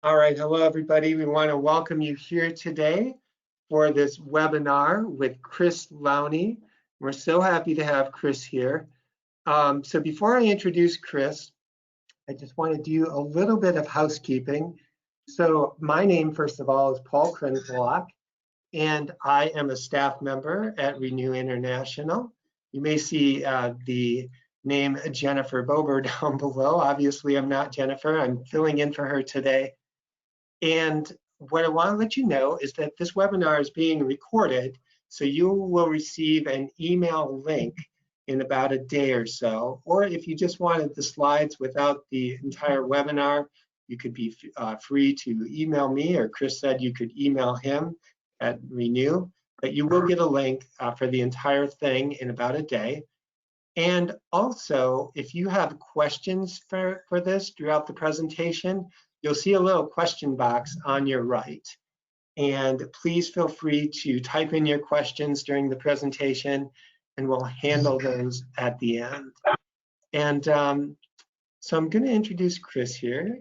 All right, hello everybody. We want to welcome you here today for this webinar with Chris Lowney. We're so happy to have Chris here. So before I introduce Chris, I just want to do a little bit of housekeeping. So my name, first of all, is Paul Krenslock, and I am a staff member at Renew International. You may see the name Jennifer Bober down below. Obviously, I'm not Jennifer. I'm filling in for her today. And what I want to let you know is that this webinar is being recorded, so you will receive an email link in about a day or so. Or if you just wanted the slides without the entire webinar, you could be free to email me, or Chris said you could email him at Renew. But you will get a link for the entire thing in about a day. And also, if you have questions for this throughout the presentation, you'll see a little question box on your right. And please feel free to type in your questions during the presentation, and we'll handle those at the end. And so I'm going to introduce Chris here.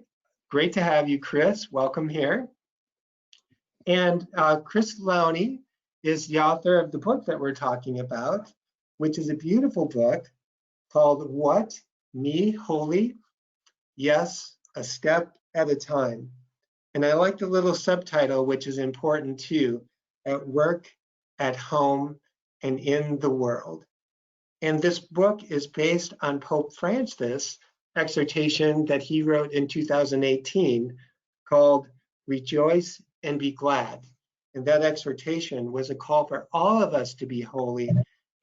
Great to have you, Chris. Welcome here. And Chris Lowney is the author of the book that we're talking about, which is a beautiful book called What? Me Holy? Yes, a Step at a Time. And I like the little subtitle, which is important too, at work, at home, and in the world. And this book is based on Pope Francis' exhortation that he wrote in 2018 called Rejoice and Be Glad. And that exhortation was a call for all of us to be holy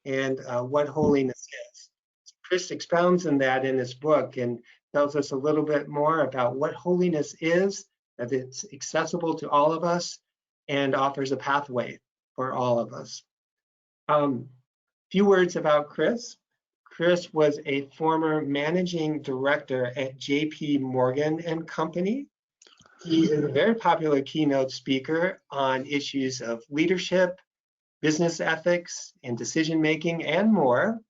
and what holiness is. Chris expounds on that in his book and tells us a little bit more about what holiness is, that it's accessible to all of us and offers a pathway for all of us. Few words about Chris. Chris was a former managing director at JP Morgan and Company. He is a very popular keynote speaker on issues of leadership, business ethics, and decision making, and more.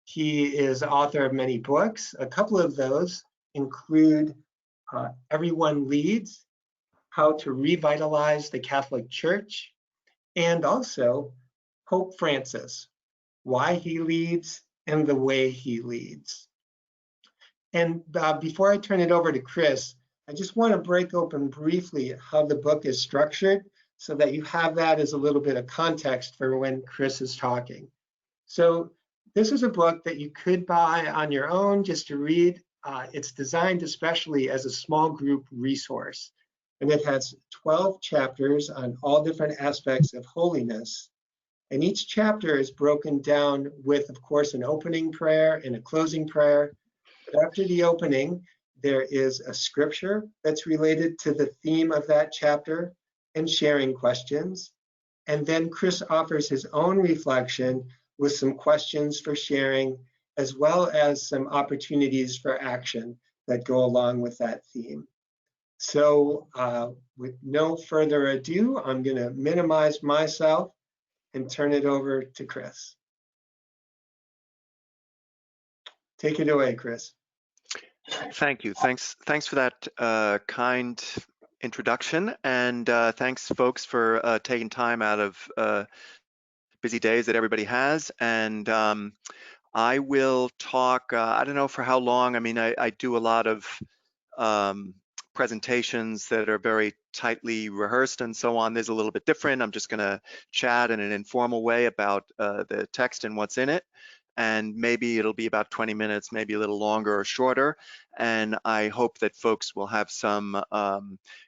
He is author of many books. A couple of those include Everyone Leads, How to Revitalize the Catholic Church, and also Pope Francis, Why He Leads and the Way He Leads. And before I turn it over to Chris, I just want to break open briefly how the book is structured so that you have that as a little bit of context for when Chris is talking. So this is a book that you could buy on your own just to read. It's designed especially as a small group resource, and it has 12 chapters on all different aspects of holiness. And each chapter is broken down with, of course, an opening prayer and a closing prayer. But after the opening, there is a scripture that's related to the theme of that chapter and sharing questions. And then Chris offers his own reflection with some questions for sharing, as well as some opportunities for action that go along with that theme. So with no further ado, I'm going to minimize myself and turn it over to Chris. Take it away, Chris. Thank you. Thanks for that kind introduction, and thanks, folks, for taking time out of busy days that everybody has. And I will talk, I don't know for how long. I mean, I do a lot of presentations that are very tightly rehearsed and so on. There's a little bit different. I'm just going to chat in an informal way about the text and what's in it. And maybe it'll be about 20 minutes, maybe a little longer or shorter. And I hope that folks will have some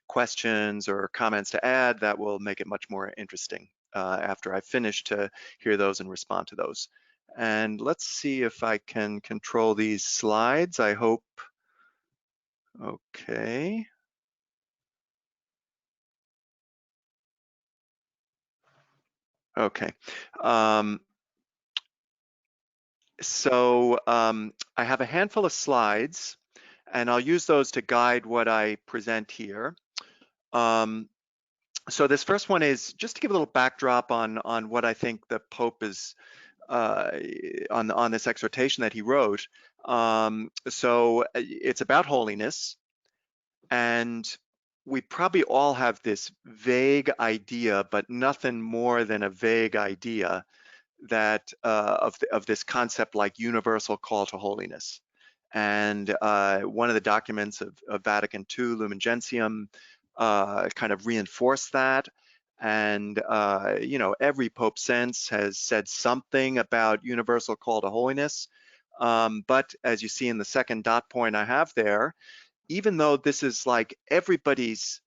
questions or comments to add that will make it much more interesting after I finish, to hear those and respond to those. And let's see if I can control these slides, I hope. Okay. Okay. So I have a handful of slides, and I'll use those to guide what I present here. So this first one is just to give a little backdrop on what I think the Pope is on this exhortation that he wrote. So it's about holiness, and we probably all have this vague idea, but nothing more than a vague idea that of this concept like universal call to holiness. And one of the documents of Vatican II, Lumen Gentium, kind of reinforced that. And you know, every pope since has said something about universal call to holiness. But as you see in the second dot point I have there, even though this is like everybody's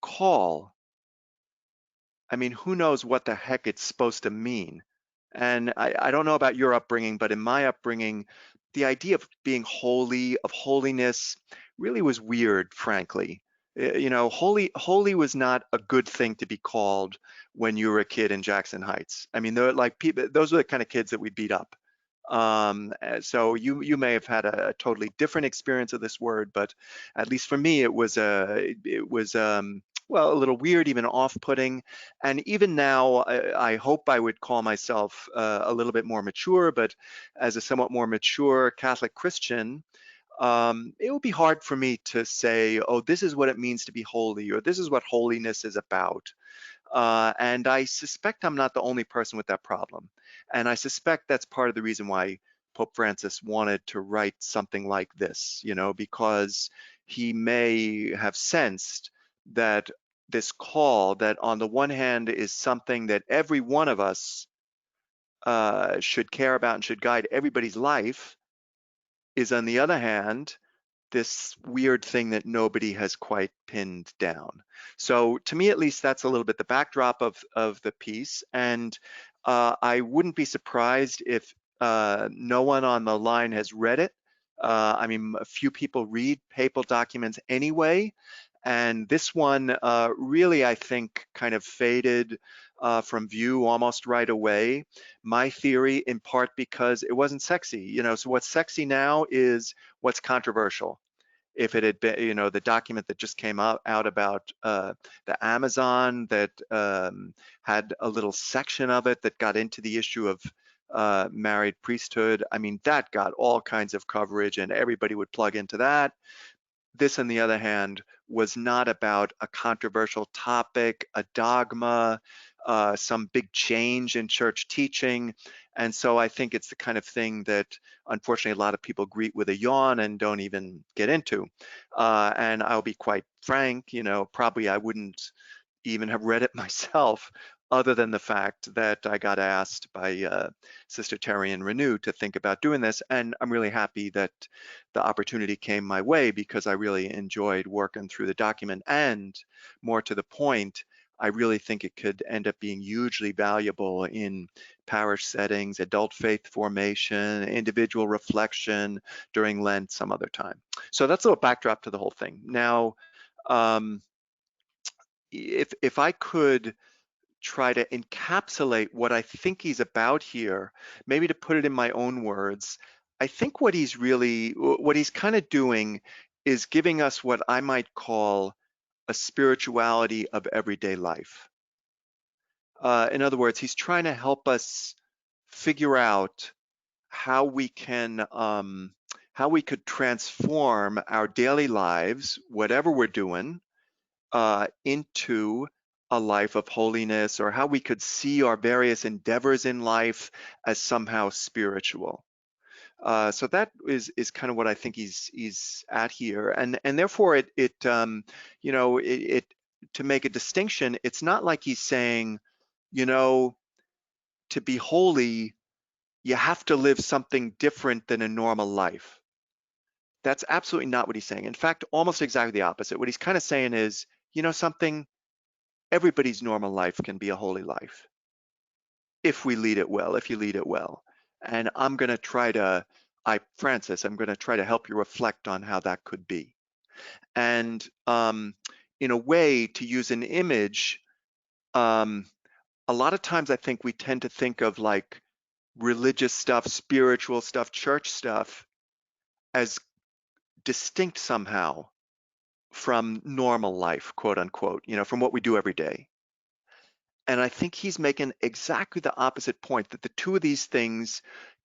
call, I mean, who knows what the heck it's supposed to mean? And I don't know about your upbringing, but in my upbringing, the idea of being holy, of holiness, really was weird, frankly. You know, holy was not a good thing to be called when you were a kid in Jackson Heights. I mean, they're like people; those were the kind of kids that we beat up. So you may have had a totally different experience of this word, but at least for me, it was well, a little weird, even off-putting. And even now, I hope I would call myself a little bit more mature, but as a somewhat more mature Catholic Christian, it would be hard for me to say, oh, this is what it means to be holy, or this is what holiness is about. And I suspect I'm not the only person with that problem. And I suspect that's part of the reason why Pope Francis wanted to write something like this, you know, because he may have sensed that this call that on the one hand is something that every one of us should care about and should guide everybody's life, is on the other hand this weird thing that nobody has quite pinned down. So to me, at least, that's a little bit the backdrop of the piece. And I wouldn't be surprised if no one on the line has read it. I mean, a few people read papal documents anyway. And this one really, I think, kind of faded from view almost right away. My theory, in part because it wasn't sexy. You know, so what's sexy now is what's controversial. If it had been, you know, the document that just came out about the Amazon that had a little section of it that got into the issue of married priesthood, I mean, that got all kinds of coverage and everybody would plug into that. This, on the other hand, was not about a controversial topic, a dogma, some big change in church teaching. And so I think it's the kind of thing that unfortunately a lot of people greet with a yawn and don't even get into. And I'll be quite frank, you know, probably I wouldn't even have read it myself, other than the fact that I got asked by Sister Terry and Renew to think about doing this. And I'm really happy that the opportunity came my way because I really enjoyed working through the document. And more to the point, I really think it could end up being hugely valuable in parish settings, adult faith formation, individual reflection during Lent, some other time. So that's a little backdrop to the whole thing. Now, if I could try to encapsulate what I think he's about here, maybe to put it in my own words, I think what he's kind of doing is giving us what I might call a spirituality of everyday life. In other words, he's trying to help us figure out how we can, how we could transform our daily lives, whatever we're doing, into a life of holiness, or how we could see our various endeavors in life as somehow spiritual. So that is kind of what I think he's at here, and therefore it you know, it to make a distinction, it's not like he's saying, you know, to be holy, you have to live something different than a normal life. That's absolutely not what he's saying. In fact, almost exactly the opposite. What he's kind of saying is, you know something, everybody's normal life can be a holy life if we lead it well, if you lead it well. And I'm going to try to, Francis, I'm going to try to help you reflect on how that could be. And in a way, to use an image, a lot of times I think we tend to think of like religious stuff, spiritual stuff, church stuff as distinct somehow from normal life, quote unquote, you know, from what we do every day. And I think he's making exactly the opposite point, that the two of these things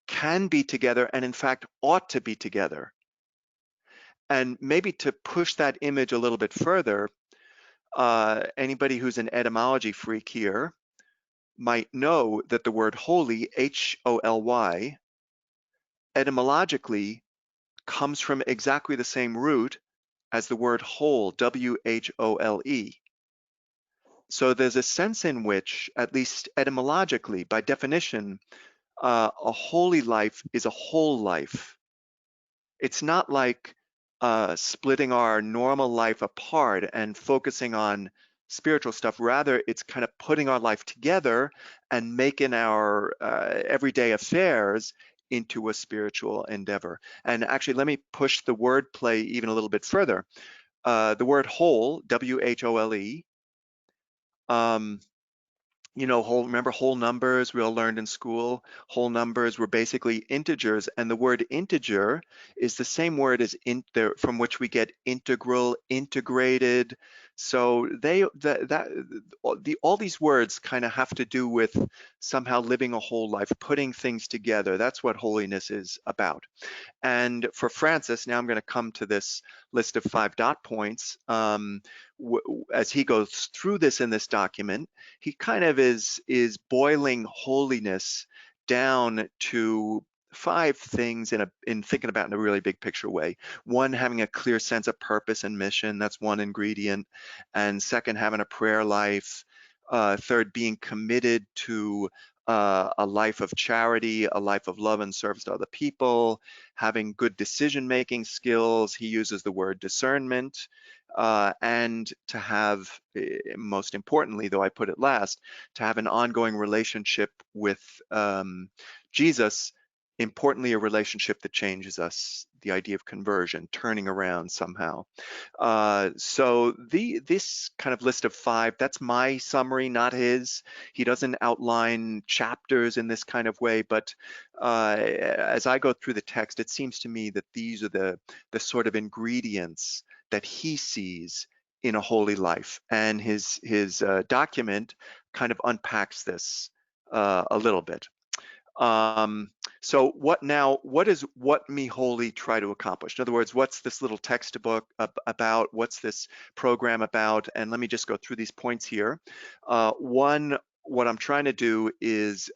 can be together and in fact ought to be together. And maybe to push that image a little bit further, Anybody who's an etymology freak here might know that the word holy, H-O-L-Y, etymologically comes from exactly the same root as the word whole, W-H-O-L-E. So there's a sense in which, at least etymologically, by definition, a holy life is a whole life. It's not like splitting our normal life apart and focusing on spiritual stuff. Rather, it's kind of putting our life together and making our everyday affairs into a spiritual endeavor. And actually, let me push the word play even a little bit further. The word whole, W-H-O-L-E, you know, remember whole numbers we all learned in school? Whole numbers were basically integers, and the word integer is the same word as from which we get integral, integrated. So all these words kind of have to do with somehow living a whole life, putting things together. That's what holiness is about. And for Francis, now I'm going to come to this list of 5 dot points. As he goes through this in this document, he kind of is boiling holiness down to 5 things in thinking about in a really big picture way. One, having a clear sense of purpose and mission. That's one ingredient. And second, having a prayer life. Third, being committed to a life of charity, a life of love and service to other people, having good decision-making skills. He uses the word discernment, and to have, most importantly, though I put it last, to have an ongoing relationship with Jesus, importantly, a relationship that changes us, the idea of conversion, turning around somehow. So this kind of list of 5, that's my summary, not his. He doesn't outline chapters in this kind of way, but as I go through the text, it seems to me that these are the sort of ingredients that he sees in a holy life. And his document kind of unpacks this a little bit. So what does What Me Holy try to accomplish? In other words, what's this little textbook about? What's this program about? And let me just go through these points here. One, what I'm trying to do is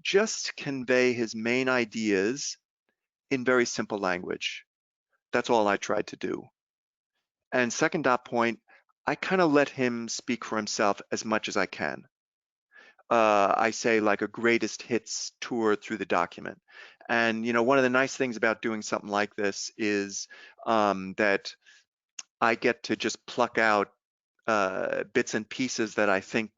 just convey his main ideas in very simple language. That's all I tried to do. And second dot point, I kind of let him speak for himself as much as I can. I say like a greatest hits tour through the document. And you know, one of the nice things about doing something like this is that I get to just pluck out bits and pieces that I think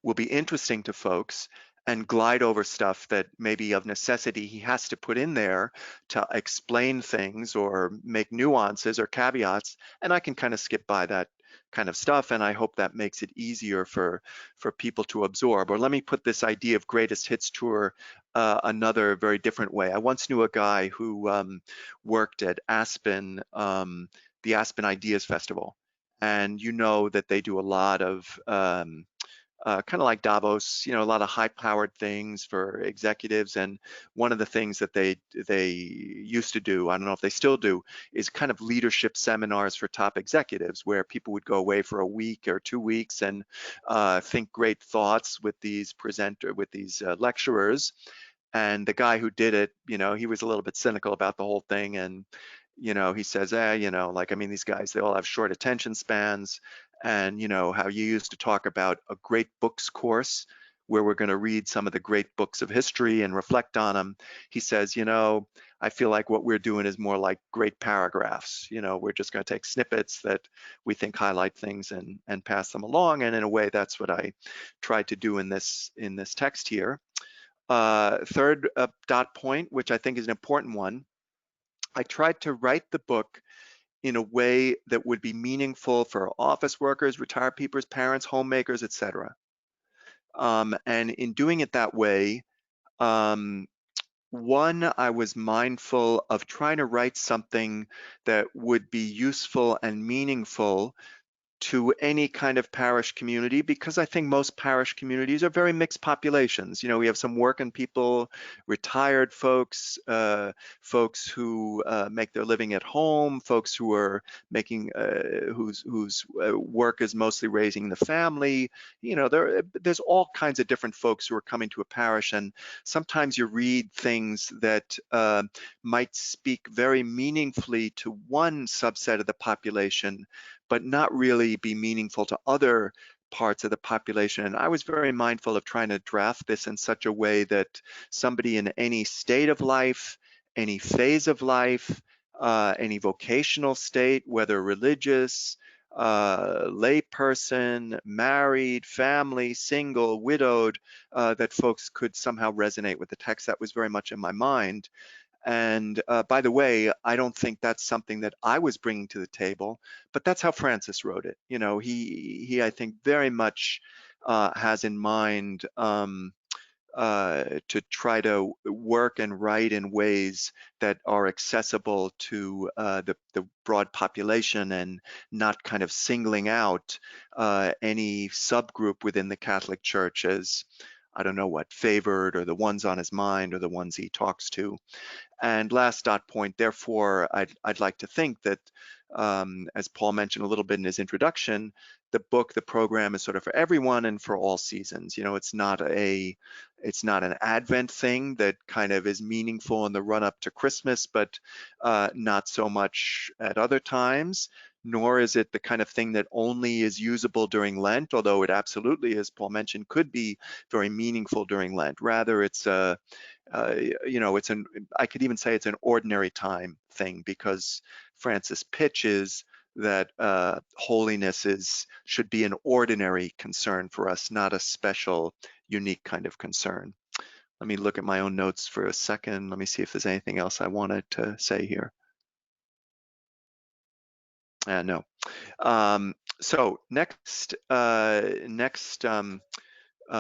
will be interesting to folks and glide over stuff that maybe of necessity he has to put in there to explain things or make nuances or caveats, and I can kind of skip by that kind of stuff, and I hope that makes it easier for people to absorb. Or let me put this idea of greatest hits tour another very different way. I once knew a guy who worked at Aspen, the Aspen Ideas Festival, and you know that they do a lot of kind of like Davos, you know, a lot of high-powered things for executives. And one of the things that they used to do, I don't know if they still do, is kind of leadership seminars for top executives, where people would go away for a week or 2 weeks and think great thoughts with these lecturers. And the guy who did it, you know, he was a little bit cynical about the whole thing. And you know, he says, you know, like, I mean, these guys, they all have short attention spans. And, you know, how you used to talk about a great books course where we're going to read some of the great books of history and reflect on them. He says, you know, I feel like what we're doing is more like great paragraphs. You know, we're just going to take snippets that we think highlight things and pass them along. And in a way, that's what I tried to do in this text here. Third dot point, which I think is an important one, I tried to write the book in a way that would be meaningful for office workers, retired people's parents, homemakers, etc. And in doing it that way, one, I was mindful of trying to write something that would be useful and meaningful to any kind of parish community, because I think most parish communities are very mixed populations. You know, we have some working people, retired folks, folks who make their living at home, folks who are making whose work is mostly raising the family. You know, there's all kinds of different folks who are coming to a parish, and sometimes you read things that might speak very meaningfully to one subset of the population, but not really be meaningful to other parts of the population. And I was very mindful of trying to draft this in such a way that somebody in any state of life, any phase of life, any vocational state, whether religious, lay person, married, family, single, widowed, that folks could somehow resonate with the text. That was very much in my mind. And by the way, I don't think that's something that I was bringing to the table, but that's how Francis wrote it. You know, he I think very much has in mind to try to work and write in ways that are accessible to the broad population, and not kind of singling out any subgroup within the Catholic Church as, I don't know what, favored, or the ones on his mind, or the ones he talks to. And last dot point, therefore, I'd like to think that, as Paul mentioned a little bit in his introduction, the book, the program is sort of for everyone and for all seasons. You know, it's not an Advent thing that kind of is meaningful in the run up to Christmas, but not so much at other times. Nor is it the kind of thing that only is usable during Lent, although it absolutely, as Paul mentioned, could be very meaningful during Lent. Rather, it's a you know, I could even say it's an ordinary time thing, because Francis pitches that holiness should be an ordinary concern for us, not a special, unique kind of concern. Let me look at my own notes for a second. Let me see if there's anything else I wanted to say here. No. So next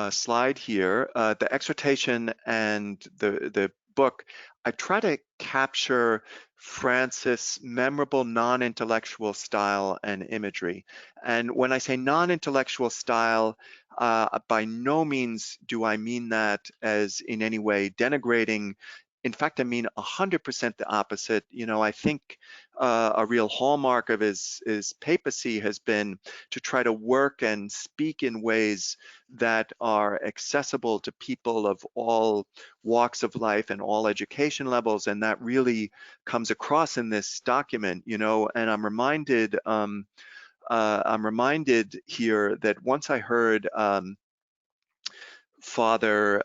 slide here, the exhortation and the book, I try to capture Francis' memorable non-intellectual style and imagery. And when I say non-intellectual style, by no means do I mean that as in any way denigrating. In fact, I mean 100% the opposite. You know, I think a real hallmark of his papacy has been to try to work and speak in ways that are accessible to people of all walks of life and all education levels, and that really comes across in this document. You know, and I'm reminded here that once I heard Father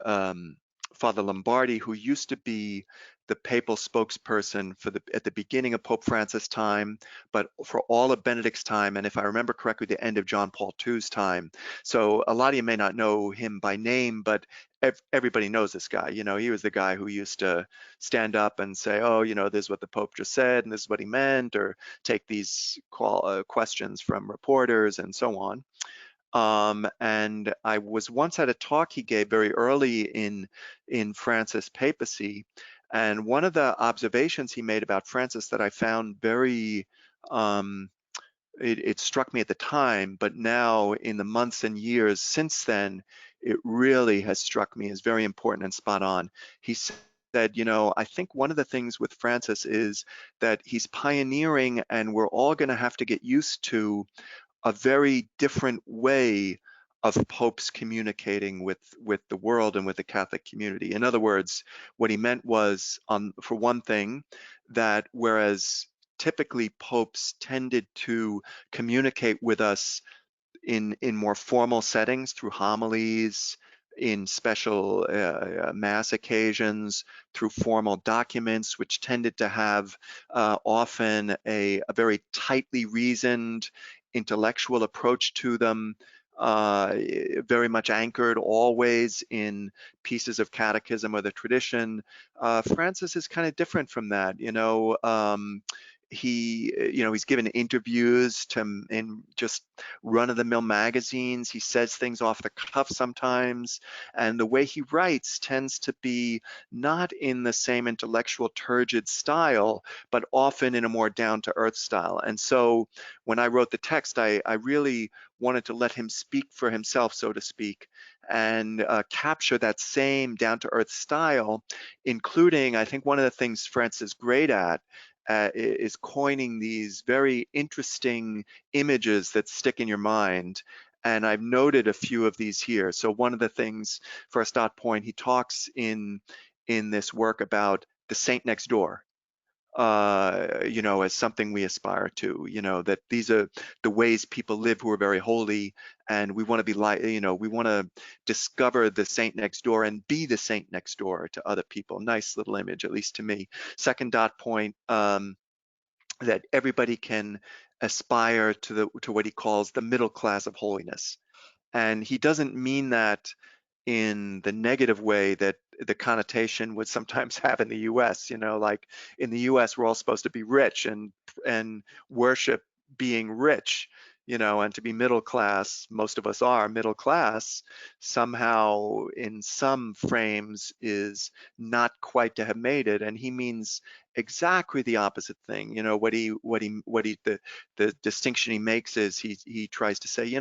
Lombardi, who used to be the papal spokesperson at the beginning of Pope Francis' time, but for all of Benedict's time, and if I remember correctly, the end of John Paul II's time. So a lot of you may not know him by name, but everybody knows this guy. You know, he was the guy who used to stand up and say, oh, you know, this is what the Pope just said, and this is what he meant, or take these questions from reporters and so on. And I was once at a talk he gave very early in Francis' papacy, and one of the observations he made about Francis that I found very, it struck me at the time, but now in the months and years since then, it really has struck me as very important and spot on. He said, you know, I think one of the things with Francis is that he's pioneering, and we're all going to have to get used to a very different way of popes communicating with the world and with the Catholic community. In other words, what he meant was, for one thing, that whereas typically popes tended to communicate with us in more formal settings through homilies, in special mass occasions, through formal documents, which tended to have often a very tightly reasoned intellectual approach to them, very much anchored always in pieces of catechism or the tradition. Francis is kind of different from that, you know. he's given interviews in just run-of-the-mill magazines. He says things off the cuff sometimes, and the way he writes tends to be not in the same intellectual turgid style, but often in a more down-to-earth style. And so when I wrote the text, I really wanted to let him speak for himself, so to speak, and capture that same down-to-earth style, including, I think one of the things Francis is great at is coining these very interesting images that stick in your mind. And I've noted a few of these here. So one of the things, first dot point, he talks in this work about the saint next door, as something we aspire to, that these are the ways people live who are very holy, and we want to be like, we want to discover the saint next door and be the saint next door to other people. Nice little image, at least to me. Second dot point, that everybody can aspire to what he calls the middle class of holiness. And he doesn't mean that in the negative way that the connotation would sometimes have in the US. Like in the US, we're all supposed to be rich and worship being rich, and to be middle class, most of us are middle class, somehow in some frames is not quite to have made it. And he means exactly the opposite thing. The distinction he makes is he tries to say,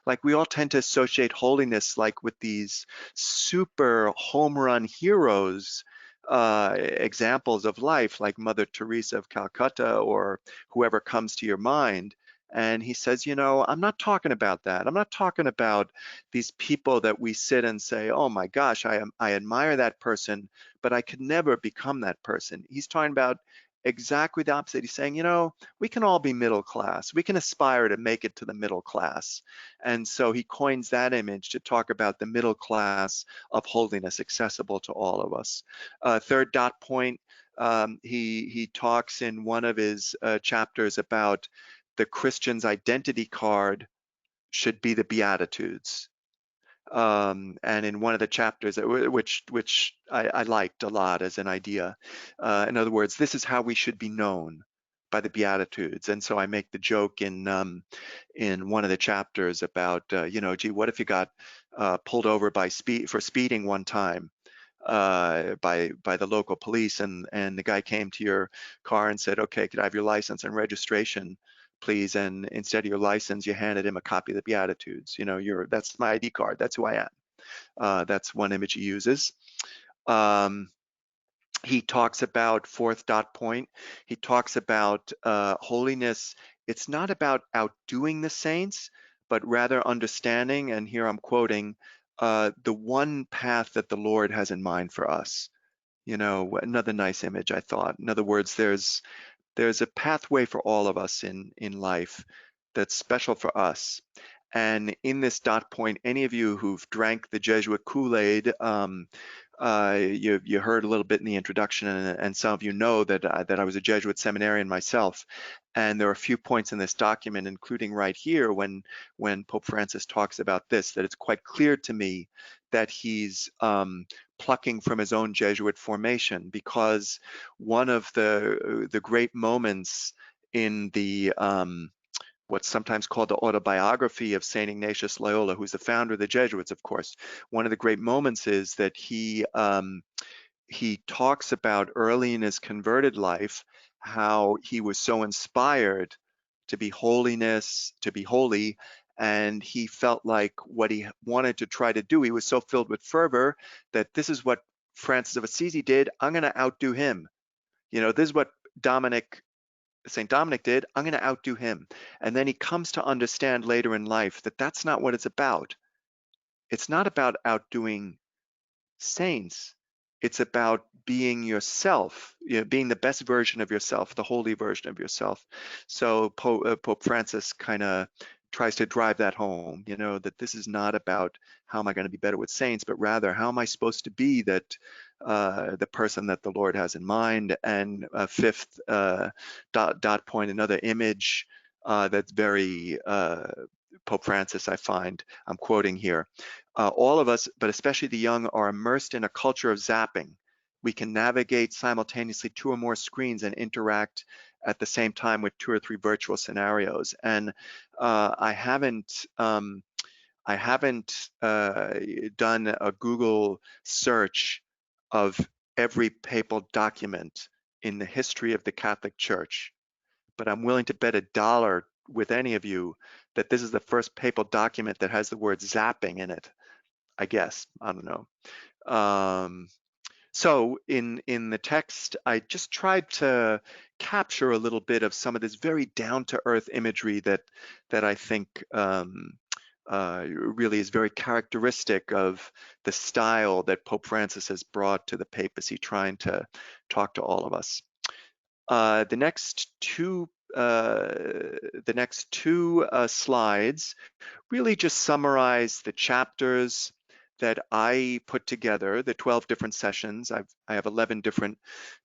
like we all tend to associate holiness like with these super home run heroes, examples of life like Mother Teresa of Calcutta or whoever comes to your mind. And he says, I'm not talking about that. I'm not talking about these people that we sit and say, oh my gosh, I admire that person, but I could never become that person. He's talking about exactly the opposite. He's saying, we can all be middle class. We can aspire to make it to the middle class. And so he coins that image to talk about the middle class of holiness accessible to all of us. Third dot point, he talks in one of his chapters about the Christian's identity card should be the Beatitudes. And in one of the chapters, which I liked a lot as an idea, in other words, this is how we should be known, by the Beatitudes. And so I make the joke in one of the chapters about, gee, what if you got pulled over for speeding one time by the local police, and the guy came to your car and said, okay, could I have your license and registration, please? And instead of your license, you handed him a copy of the Beatitudes. That's my ID card. That's who I am. That's one image he uses. He talks about, fourth dot point, he talks about holiness. It's not about outdoing the saints, but rather understanding, and here I'm quoting, the one path that the Lord has in mind for us. Another nice image, I thought. In other words, there's a pathway for all of us in life that's special for us. And in this dot point, any of you who've drank the Jesuit Kool-Aid, you heard a little bit in the introduction, and some of you know that I was a Jesuit seminarian myself. And there are a few points in this document, including right here, when Pope Francis talks about this, that it's quite clear to me that he's plucking from his own Jesuit formation, because one of the great moments in the what's sometimes called the autobiography of St. Ignatius Loyola, who's the founder of the Jesuits, of course. One of the great moments is that he talks about early in his converted life how he was so inspired to be holy, and he felt like what he wanted to try to do, he was so filled with fervor that this is what Francis of Assisi did, I'm going to outdo him. This is what St. Dominic did, I'm going to outdo him. And then he comes to understand later in life that that's not what it's about. It's not about outdoing saints. It's about being yourself, being the best version of yourself, the holy version of yourself. So Pope Francis kind of tries to drive that home, that this is not about how am I going to be better with saints, but rather how am I supposed to be that the person that the Lord has in mind. And fifth dot point, another image that's very Pope Francis, I find, I'm quoting here. All of us, but especially the young, are immersed in a culture of zapping. we can navigate simultaneously 2 or more screens and interact at the same time with 2 or 3 virtual scenarios. And I haven't done a Google search of every papal document in the history of the Catholic Church, but I'm willing to bet $1 with any of you that this is the first papal document that has the word zapping in it. I guess, I don't know. So in the text, I just tried to capture a little bit of some of this very down-to-earth imagery that I think really is very characteristic of the style that Pope Francis has brought to the papacy, trying to talk to all of us. The next two slides really just summarize the chapters that I put together, the 12 different sessions. I have 11 different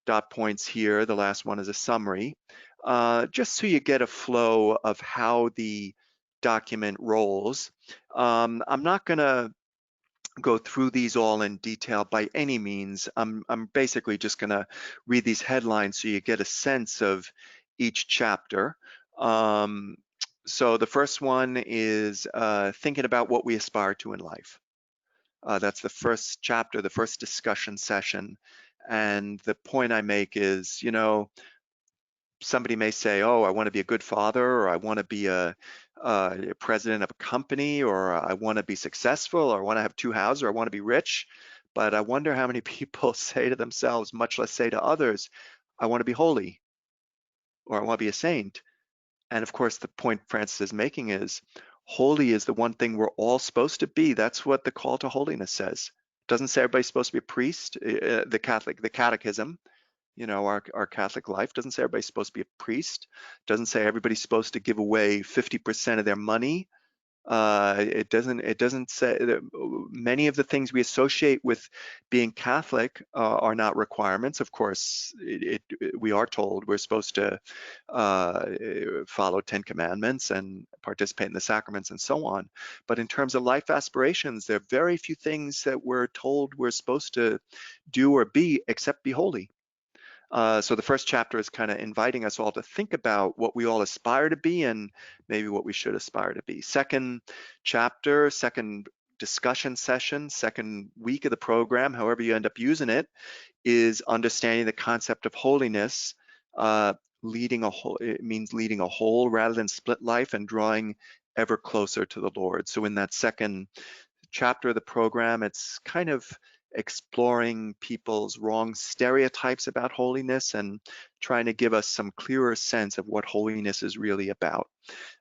dot points here. The last one is a summary, just so you get a flow of how the document rolls. I'm not gonna go through these all in detail by any means. I'm basically just gonna read these headlines so you get a sense of each chapter. So the first one is thinking about what we aspire to in life. That's the first chapter, the first discussion session. And the point I make is, you know, somebody may say, oh, I want to be a good father, or I want to be a president of a company, or I want to be successful, or I want to have 2 houses, or I want to be rich. But I wonder how many people say to themselves, much less say to others, I want to be holy, or I want to be a saint. And of course, the point Francis is making is holy is the one thing we're all supposed to be. That's what the call to holiness says. It doesn't say everybody's supposed to be a priest. The catechism, you know, our Catholic life doesn't say everybody's supposed to be a priest. It doesn't say everybody's supposed to give away 50% of their money. It doesn't say that many of the things we associate with being Catholic are not requirements. Of course, we are told we're supposed to follow 10 commandments and participate in the sacraments and so on. But in terms of life aspirations, there are very few things that we're told we're supposed to do or be except be holy. So the first chapter is kind of inviting us all to think about what we all aspire to be and maybe what we should aspire to be. Second chapter, second discussion session, second week of the program, however you end up using it, is understanding the concept of holiness. Leading a whole, it means leading a whole rather than split life and drawing ever closer to the Lord. So in that second chapter of the program, it's kind of exploring people's wrong stereotypes about holiness and trying to give us some clearer sense of what holiness is really about.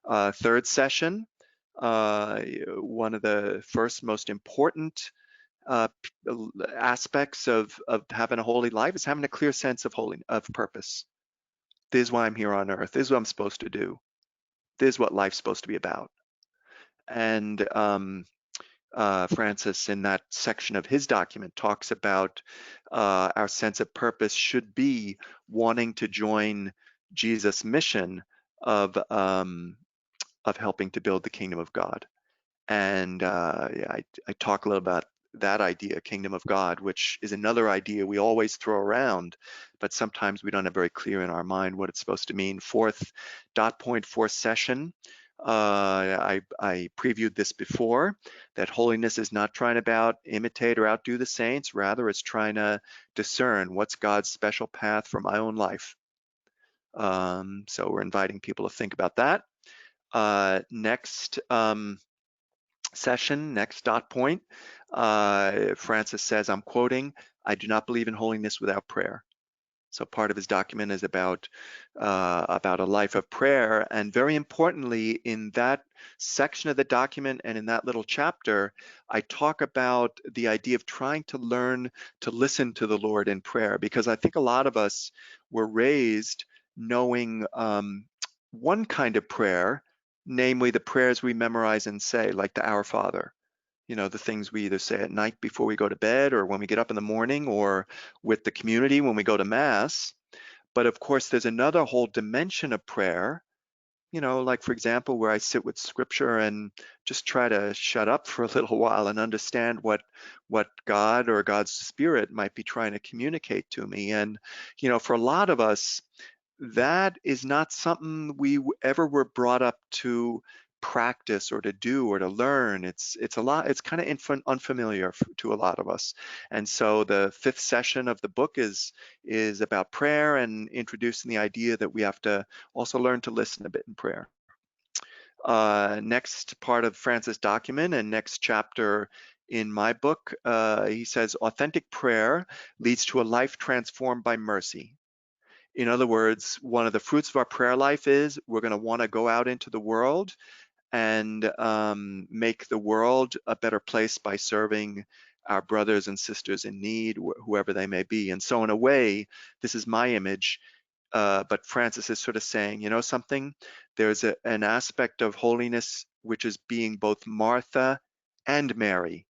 Third session, one of the first most important aspects of having a holy life is having a clear sense of purpose. This is why I'm here on earth. This is what I'm supposed to do. This is what life's supposed to be about. And Francis, in that section of his document, talks about our sense of purpose should be wanting to join Jesus' mission of helping to build the kingdom of God. And yeah, I talk a little about that idea, kingdom of God, which is another idea we always throw around, but sometimes we don't have very clear in our mind what it's supposed to mean. Fourth dot point, fourth session. I previewed this before, that holiness is not trying to imitate or outdo the saints, rather it's trying to discern what's God's special path for my own life. So we're inviting people to think about that. Next session, next dot point, Francis says, I'm quoting, I do not believe in holiness without prayer. So part of his document is about a life of prayer. And very importantly, in that section of the document and in that little chapter, I talk about the idea of trying to learn to listen to the Lord in prayer, because I think a lot of us were raised knowing one kind of prayer, namely the prayers we memorize and say, like the Our Father. You know, the things we either say at night before we go to bed, or when we get up in the morning, or with the community when we go to Mass. But of course, there's another whole dimension of prayer like for example, where I sit with scripture and just try to shut up for a little while and understand what God or God's spirit might be trying to communicate to me. And, for a lot of us, that is not something we ever were brought up to practice or to do or to learn. It's kind of unfamiliar to a lot of us. And so the fifth session of the book is about prayer and introducing the idea that we have to also learn to listen a bit in prayer. Next part of Francis' document and next chapter in my book, he says, authentic prayer leads to a life transformed by mercy. In other words, one of the fruits of our prayer life is we're going to want to go out into the world and make the world a better place by serving our brothers and sisters in need, whoever they may be. And so in a way, this is my image, but Francis is sort of saying, something, there's an aspect of holiness which is being both Martha and Mary.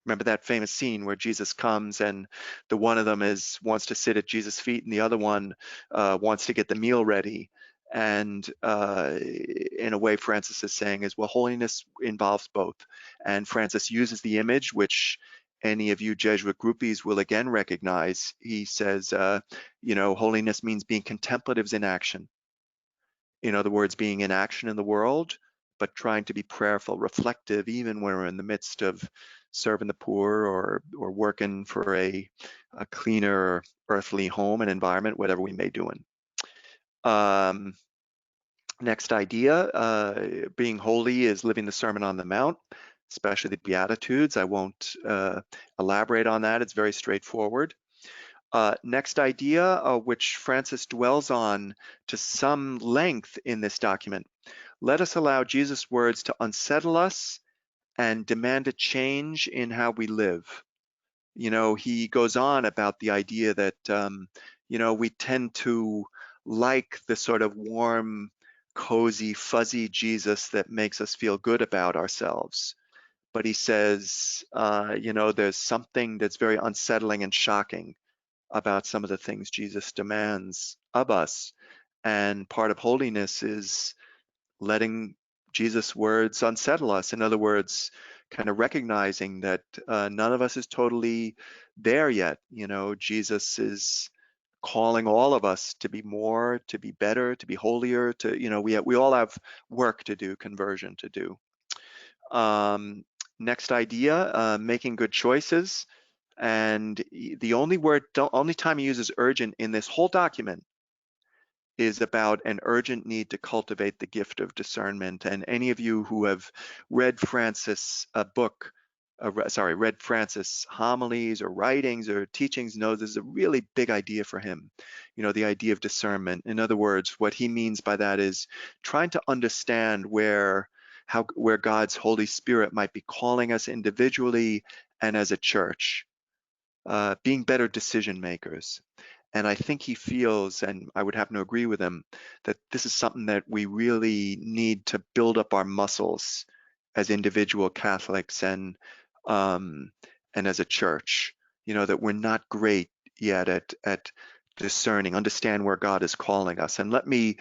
Remember that famous scene where Jesus comes and the one of them wants to sit at Jesus' feet and the other one wants to get the meal ready. And in a way, Francis is saying is, well, holiness involves both. And Francis uses the image, which any of you Jesuit groupies will again recognize. He says, holiness means being contemplatives in action. In other words, being in action in the world, but trying to be prayerful, reflective, even when we're in the midst of serving the poor or working for a cleaner earthly home and environment, whatever we may do. Next idea, being holy is living the Sermon on the Mount, especially the Beatitudes. I won't elaborate on that. It's very straightforward. Next idea, which Francis dwells on to some length in this document. Let us allow Jesus' words to unsettle us and demand a change in how we live. He goes on about the idea that, we tend to like the sort of warm, cozy, fuzzy Jesus that makes us feel good about ourselves. But he says, there's something that's very unsettling and shocking about some of the things Jesus demands of us. And part of holiness is letting Jesus' words unsettle us. In other words, kind of recognizing that none of us is totally there yet. Jesus is calling all of us to be more, to be better, to be holier, we all have work to do, conversion to do. Next idea, making good choices. And the only time he uses urgent in this whole document is about an urgent need to cultivate the gift of discernment. And any of you who have read Francis' read Francis homilies or writings or teachings know this is a really big idea for him. The idea of discernment. In other words, what he means by that is trying to understand where God's Holy Spirit might be calling us individually and as a church. Being better decision makers. And I think he feels, and I would happen to agree with him, that this is something that we really need to build up our muscles as individual Catholics and as a church. That we're not great yet at discerning, understand where God is calling us. And let me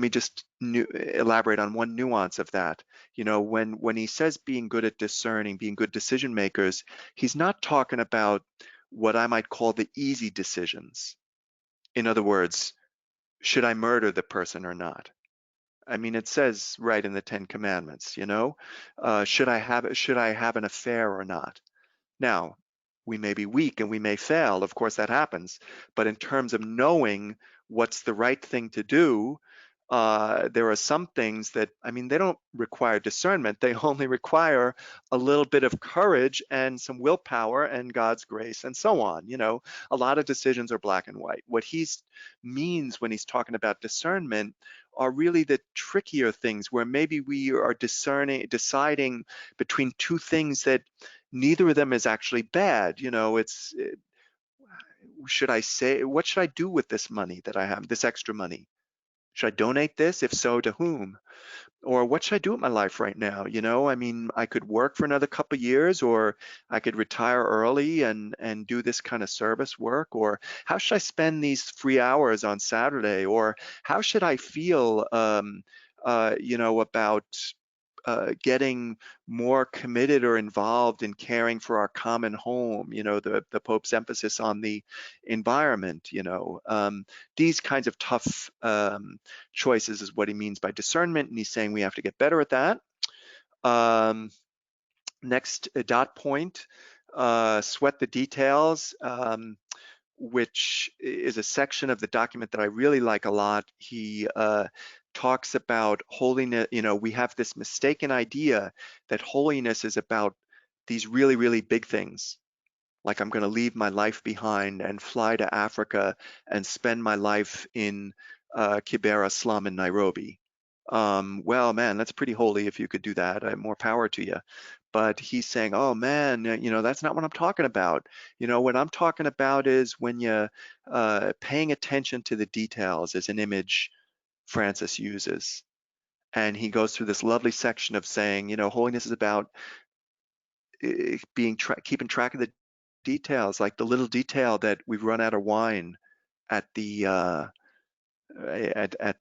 just elaborate on one nuance of that. When he says being good at discerning, being good decision makers, he's not talking about what I might call the easy decisions. In other words, should I murder the person or not? I mean, it says right in the Ten Commandments, should I have an affair or not? Now, we may be weak and we may fail. Of course, that happens. But in terms of knowing what's the right thing to do, there are some things that, they don't require discernment. They only require a little bit of courage and some willpower and God's grace and so on. A lot of decisions are black and white. What he means when he's talking about discernment are really the trickier things where maybe we are deciding between two things that neither of them is actually bad. What should I do with this money that I have, this extra money? Should I donate this? If so, to whom? Or what should I do with my life right now? I could work for another couple of years, or I could retire early and do this kind of service work. Or how should I spend these free hours on Saturday? Or how should I feel about getting more committed or involved in caring for our common home, the Pope's emphasis on the environment, these kinds of tough choices is what he means by discernment, and he's saying we have to get better at that. Next dot point, sweat the details, which is a section of the document that I really like a lot. He talks about holiness. We have this mistaken idea that holiness is about these really, really big things. Like I'm going to leave my life behind and fly to Africa and spend my life in Kibera slum in Nairobi. Well, man, that's pretty holy if you could do that. More power to you. But he's saying, oh man, that's not what I'm talking about. What I'm talking about is when you're paying attention to the details, is an image Francis uses. And he goes through this lovely section of saying, holiness is about keeping track of the details, like the little detail that we've run out of wine at the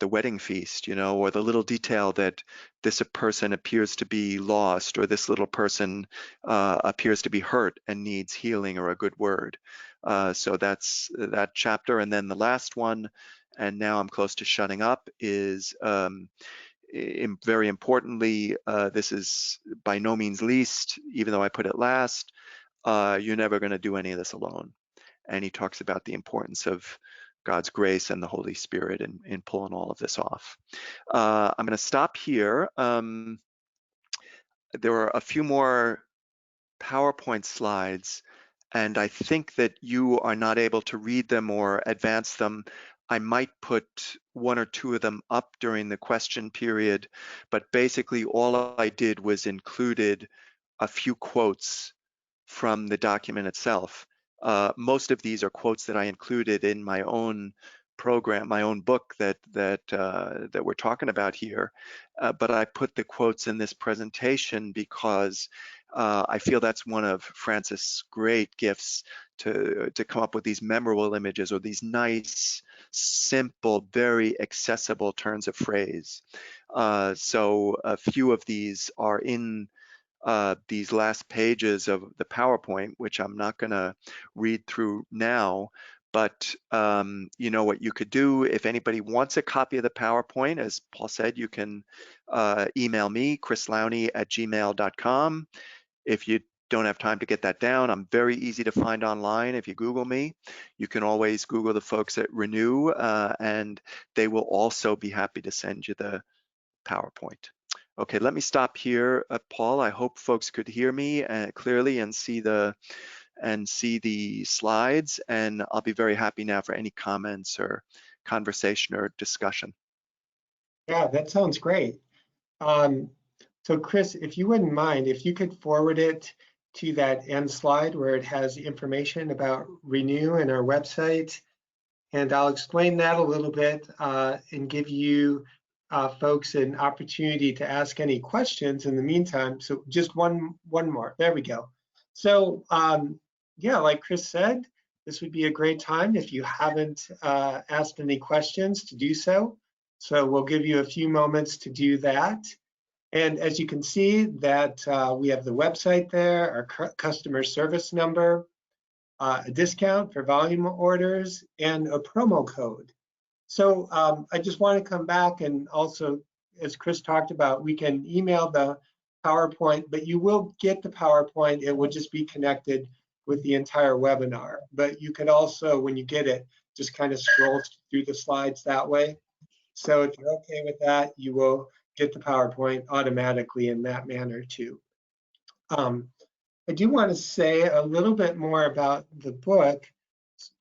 wedding feast, or the little detail that this person appears to be lost, or this little person appears to be hurt and needs healing or a good word. So that's that chapter. And then the last one, and now I'm close to shutting up, is very importantly, this is by no means least, even though I put it last, you're never going to do any of this alone. And he talks about the importance of God's grace and the Holy Spirit in pulling all of this off. I'm going to stop here. There are a few more PowerPoint slides, and I think that you are not able to read them or advance them. I might put one or two of them up during the question period, but basically all I did was included a few quotes from the document itself. Most of these are quotes that I included in my own program, my own book that we're talking about here. But I put the quotes in this presentation because I feel that's one of Francis' great gifts, to come up with these memorable images or these nice, simple, very accessible turns of phrase. So a few of these are in these last pages of the PowerPoint, which I'm not going to read through now. But what you could do, if anybody wants a copy of the PowerPoint, as Paul said, you can email me, chrislowney@gmail.com. If you don't have time to get that down, I'm very easy to find online. If you Google me, you can always Google the folks at Renew, and they will also be happy to send you the PowerPoint. Okay, let me stop here, Paul. I hope folks could hear me clearly and see the slides, and I'll be very happy now for any comments or conversation or discussion. Yeah, that sounds great. So Chris, if you wouldn't mind, if you could forward it to that end slide where it has information about Renew and our website, and I'll explain that a little bit and give you folks an opportunity to ask any questions in the meantime. So just one more. There we go. So yeah, like Chris said, this would be a great time if you haven't asked any questions to do so. So we'll give you a few moments to do that. And as you can see that we have the website there, our customer service number, a discount for volume orders, and a promo code. So I just want to come back and also, as Chris talked about, we can email the PowerPoint, but you will get the PowerPoint. It will just be connected with the entire webinar. But you could also, when you get it, just kind of scroll through the slides that way. So if you're okay with that, you will get the PowerPoint automatically in that manner too. I do want to say a little bit more about the book.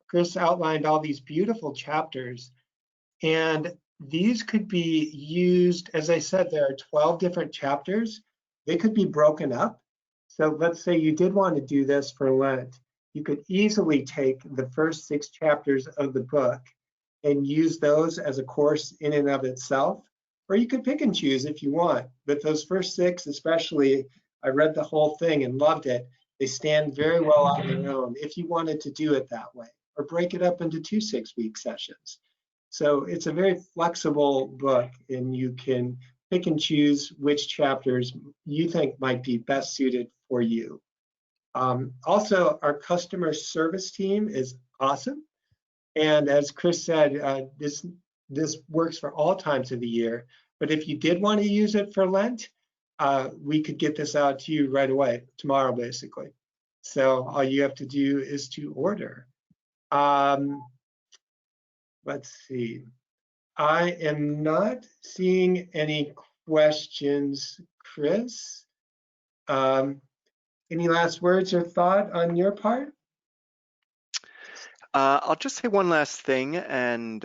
Chris outlined all these beautiful chapters, and these could be used, as I said, there are 12 different chapters. They could be broken up. So let's say you did want to do this for Lent. You could easily take the first 6 chapters of the book and use those as a course in and of itself, or you could pick and choose if you want. But those first 6, especially, I read the whole thing and loved it. They stand very well on their own if you wanted to do it that way, or break it up into 2 6-week sessions. So it's a very flexible book, and you can pick and choose which chapters you think might be best suited for you. Also, our customer service team is awesome. And as Chris said, this works for all times of the year. But if you did want to use it for Lent, we could get this out to you right away, tomorrow, basically. So all you have to do is to order. Let's see. I am not seeing any questions, Chris. Any last words or thought on your part? I'll just say one last thing, and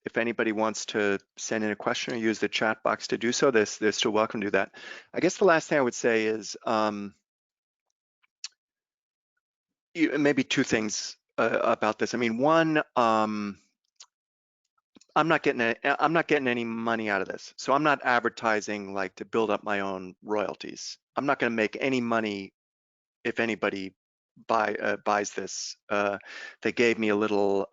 if anybody wants to send in a question or use the chat box to do so, they're still welcome to do that. I guess the last thing I would say is maybe two things about this. I mean, one, I'm not getting any money out of this, so I'm not advertising like to build up my own royalties. I'm not going to make any money if anybody buys this. They gave me a little.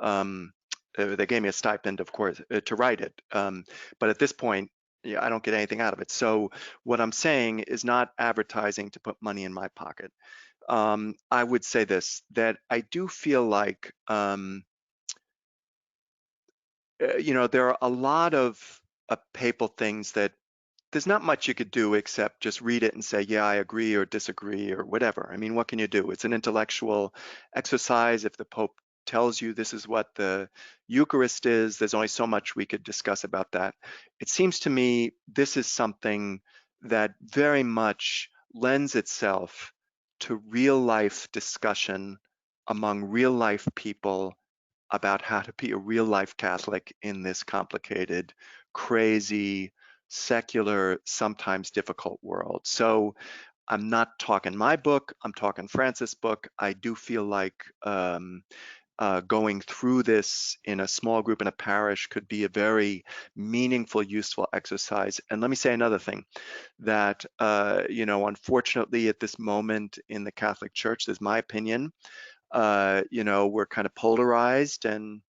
They gave me a stipend, of course, to write it. But at this point, yeah, I don't get anything out of it. So what I'm saying is not advertising to put money in my pocket. I would say this, that I do feel like, there are a lot of papal things that there's not much you could do except just read it and say, yeah, I agree or disagree or whatever. I mean, what can you do? It's an intellectual exercise. If the Pope tells you this is what the Eucharist is, there's only so much we could discuss about that. It seems to me this is something that very much lends itself to real life discussion among real life people about how to be a real life Catholic in this complicated, crazy, secular, sometimes difficult world. So I'm not talking my book, I'm talking Francis' book. I do feel like going through this in a small group in a parish could be a very meaningful, useful exercise. And let me say another thing, that, unfortunately at this moment in the Catholic Church, there's my opinion, we're kind of polarized and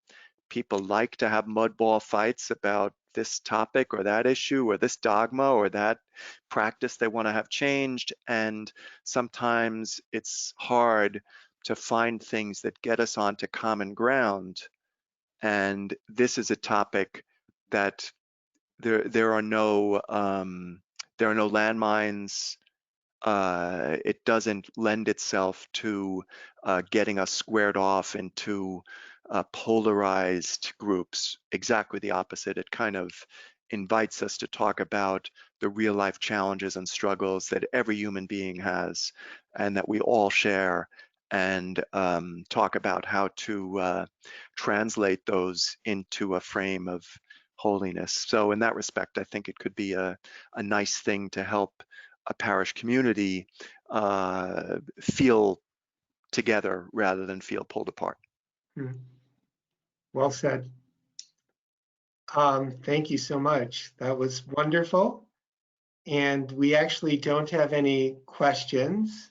people like to have mudball fights about this topic or that issue or this dogma or that practice they want to have changed. And sometimes it's hard to find things that get us onto common ground. And this is a topic that there are no landmines. It doesn't lend itself to getting us squared off into polarized groups. Exactly the opposite. It kind of invites us to talk about the real life challenges and struggles that every human being has and that we all share, and talk about how to translate those into a frame of holiness. So in that respect, I think it could be a nice thing to help a parish community feel together rather than feel pulled apart. Well said. Thank you so much. That was wonderful. And we actually don't have any questions.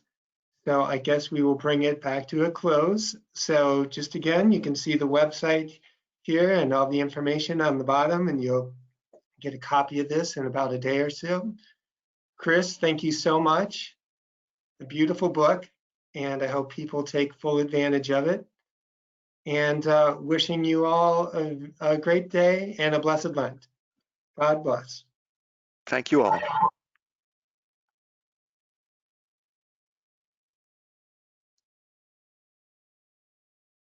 So I guess we will bring it back to a close. So just again, you can see the website here and all the information on the bottom, and you'll get a copy of this in about a day or so. Chris, thank you so much. A beautiful book, and I hope people take full advantage of it. And wishing you all a great day and a blessed Lent. God bless. Thank you all.